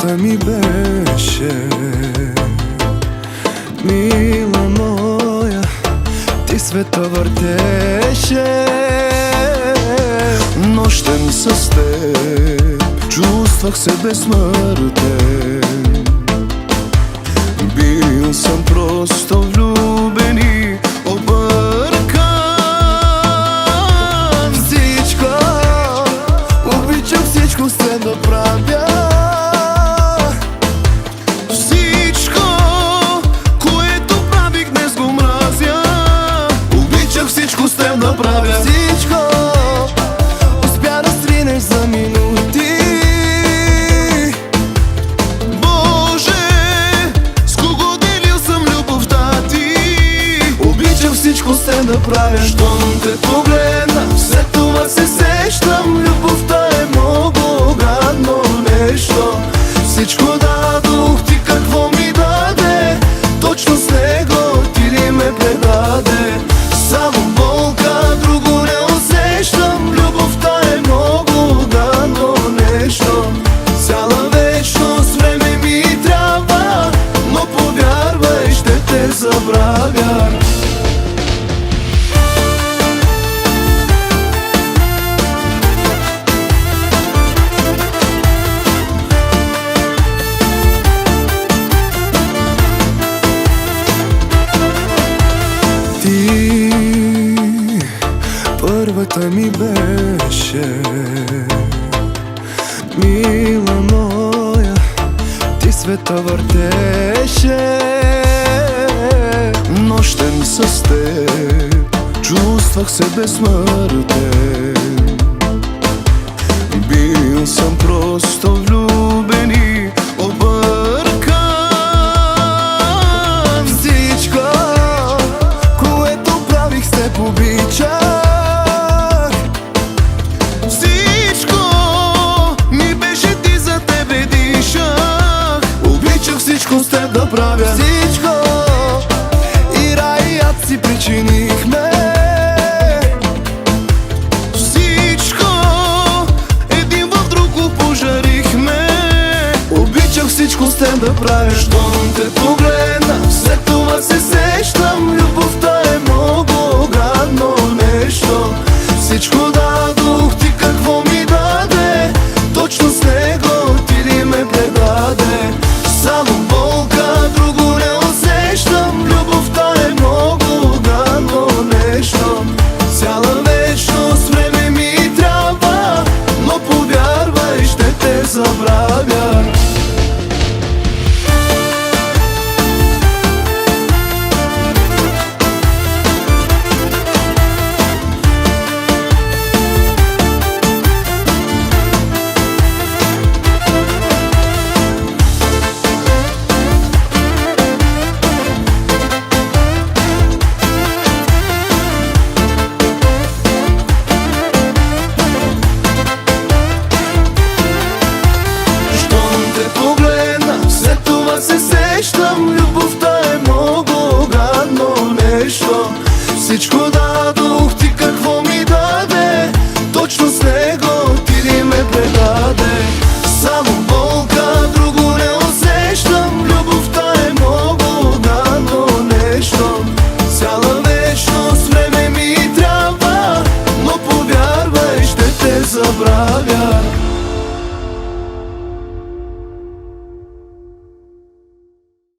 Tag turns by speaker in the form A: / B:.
A: Първата ми беше мила моя, ти света въртеше. Нощем с теб чувствах се безсмъртен. Бил съм просто влюбен и объркан. Всичко, обичам всичко с теб да правя. Всичко, което правих днес го мразя. Обичам всичко с теб да правя. Всичко успя да сринеш за минути. Всичко с теб да правя. Щом те погледна, след това се сещам. Любовта е много гадно нещо. Всичко дадох, ти какво ми даде? Точно с него ти ли ме предаде? Само болка, друго не усещам. Любовта е много гадно нещо. Цяла вечност време ми трябва, но повярвай, ще те забравя. Първата ми беше мила моя, ти света въртеше. Нощем с теб чувствах се безсмъртен. Бил съм просто влюбен и объркан. Всичко, което правих с теб обичах. Всичко с теб да правя. Всичко и рай и ад си причинихме. Всичко един в друго пожарихме. Обичах всичко с теб да правя. Щом те погледна, след това се сещам. Любовта е много гадно нещо. Всичко дадох, ти какво ми даде? Точно с него ти ли ме предаде? Само болка, друго не усещам. Любовта е много гадно нещо. Цяла вечност време ми трябва, но повярвай, ще те забравя. Се сещам, любовта е много гадно нещо. Всичко дадох, ти какво ми даде? Точно с него ти ли ме предаде? Само болка, друго не усещам. Любовта е много гадно нещо. Цяла вечност време ми трябва, но повярвай, ще те забравя.